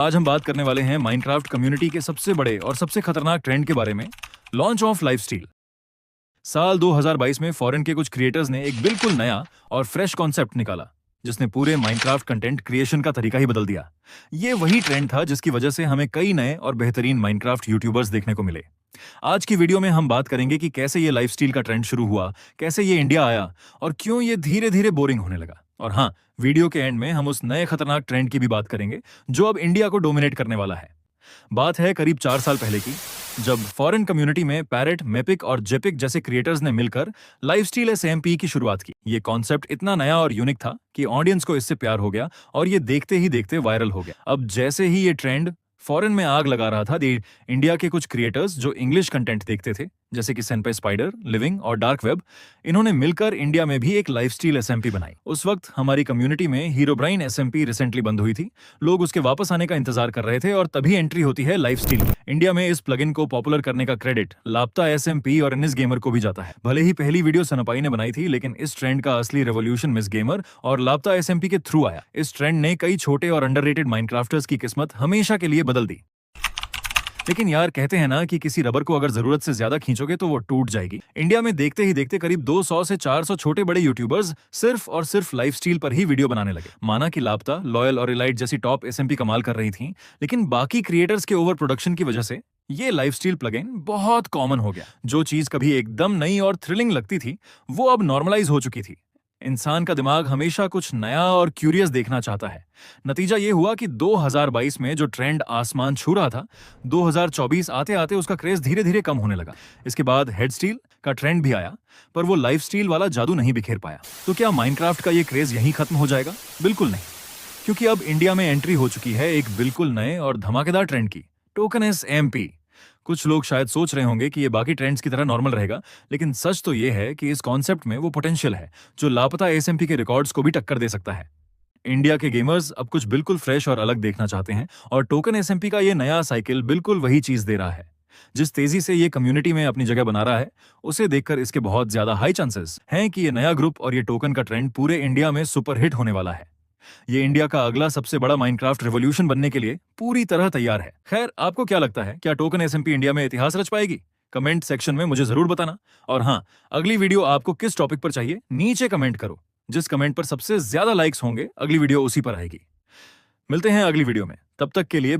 आज हम बात करने वाले हैं माइनक्राफ्ट कम्युनिटी के सबसे बड़े और सबसे खतरनाक ट्रेंड के बारे में, लॉन्च ऑफ लाइफस्टील। साल 2022 में फॉरेन के कुछ क्रिएटर्स ने एक बिल्कुल नया और फ्रेश कॉन्सेप्ट निकाला, जिसने पूरे माइनक्राफ्ट कंटेंट क्रिएशन का तरीका ही बदल दिया। ये वही ट्रेंड था जिसकी वजह से हमें कई नए और बेहतरीन माइनक्राफ्ट यूट्यूबर्स देखने को मिले। आज की वीडियो में हम बात करेंगे कि कैसे ये लाइफस्टील का ट्रेंड शुरू हुआ, कैसे ये इंडिया आया और क्यों ये धीरे धीरे बोरिंग होने लगा। और हाँ, वीडियो के एंड में हम उस नए खतरनाक ट्रेंड की भी बात करेंगे जो अब इंडिया को डोमिनेट करने वाला है। बात है करीब 4 साल पहले की, जब फॉरेन कम्युनिटी में पैरेट, मेपिक और जेपिक जैसे क्रिएटर्स ने मिलकर लाइफस्टील SMP की शुरुआत की। ये कॉन्सेप्ट इतना नया और यूनिक था कि ऑडियंस को इससे प्यार हो गया और ये देखते ही देखते वायरल हो गया। अब जैसे ही ये ट्रेंड फॉरेन में आग लगा रहा था, इंडिया के कुछ क्रिएटर्स जो इंग्लिश कंटेंट देखते थे, जैसे कि सेनपे स्पाइडर, लिविंग और डार्क वेब, इन्होंने मिलकर इंडिया में भी एक लाइफस्टील SMP बनाई। उस वक्त हमारी कम्युनिटी में हीरोब्राइन SMP रिसेंटली बंद हुई थी। लोग उसके वापस आने का इंतजार कर रहे थे और तभी एंट्री होती है लाइफस्टील। इंडिया में इस प्लगइन को पॉपुलर करने का क्रेडिट लापता SMP और इनिस गेमर को भी जाता है। भले ही पहली वीडियो सनपाई ने बनाई थी, लेकिन इस ट्रेंड का असली रेवोल्यूशन मिस गेमर और लापता SMP के थ्रू आया। इस ट्रेंड ने कई छोटे और अंडररेटेड माइनक्राफ्टर्स की किस्मत हमेशा के लिए बदल दी। लेकिन यार, कहते हैं ना कि किसी रबर को अगर जरूरत से ज्यादा खींचोगे तो वो टूट जाएगी। इंडिया में देखते ही देखते करीब 200 से 400 छोटे बड़े यूट्यूबर्स सिर्फ और सिर्फ लाइफस्टील पर ही वीडियो बनाने लगे। माना कि लापता, लॉयल और इलाइट जैसी टॉप SMP कमाल कर रही थी, लेकिन बाकी क्रिएटर्स के ओवर प्रोडक्शन की वजह से ये लाइफस्टील प्लगइन बहुत कॉमन हो गया। जो चीज कभी एकदम नई और थ्रिलिंग लगती थी, वो अब नॉर्मलाइज हो चुकी थी। इंसान का दिमाग हमेशा कुछ नया और क्यूरियस देखना चाहता है। नतीजा ये हुआ कि 2022 में जो ट्रेंड आसमान छू रहा था, 2024 आते आते उसका क्रेज धीरे धीरे कम होने लगा। इसके बाद हेड स्टील का ट्रेंड भी आया, पर वो लाइफ स्टील वाला जादू नहीं बिखेर पाया। तो क्या माइनक्राफ्ट का ये क्रेज यहीं खत्म हो जाएगा? बिल्कुल नहीं, क्योंकि अब इंडिया में एंट्री हो चुकी है एक बिल्कुल नए और धमाकेदार ट्रेंड की, टोकन SMP। कुछ लोग शायद सोच रहे होंगे कि ये बाकी ट्रेंड्स की तरह नॉर्मल रहेगा, लेकिन सच तो ये है कि इस कॉन्सेप्ट में वो पोटेंशियल है जो लापता SMP के रिकॉर्ड्स को भी टक्कर दे सकता है। इंडिया के गेमर्स अब कुछ बिल्कुल फ्रेश और अलग देखना चाहते हैं, और टोकन SMP का ये नया साइकिल बिल्कुल वही चीज दे रहा है। जिस तेजी से ये कम्युनिटी में अपनी जगह बना रहा है, उसे देखकर इसके बहुत ज्यादा हाई चांसेस हैं कि ये नया ग्रुप और ये टोकन का ट्रेंड पूरे इंडिया में सुपरहिट होने वाला है। ये इंडिया का अगला सबसे बड़ा माइनक्राफ्ट रिवॉल्यूशन बनने के लिए पूरी तरह तैयार है। खैर, आपको क्या लगता है, क्या टोकन SMP इंडिया में इतिहास रच पाएगी? कमेंट सेक्शन में मुझे जरूर बताना। और हाँ, अगली वीडियो आपको किस टॉपिक पर चाहिए, नीचे कमेंट करो। जिस कमेंट पर सबसे ज्यादा लाइक्स होंगे, अगली वीडियो उसी पर आएगी। मिलते हैं अगली वीडियो में, तब तक के लिए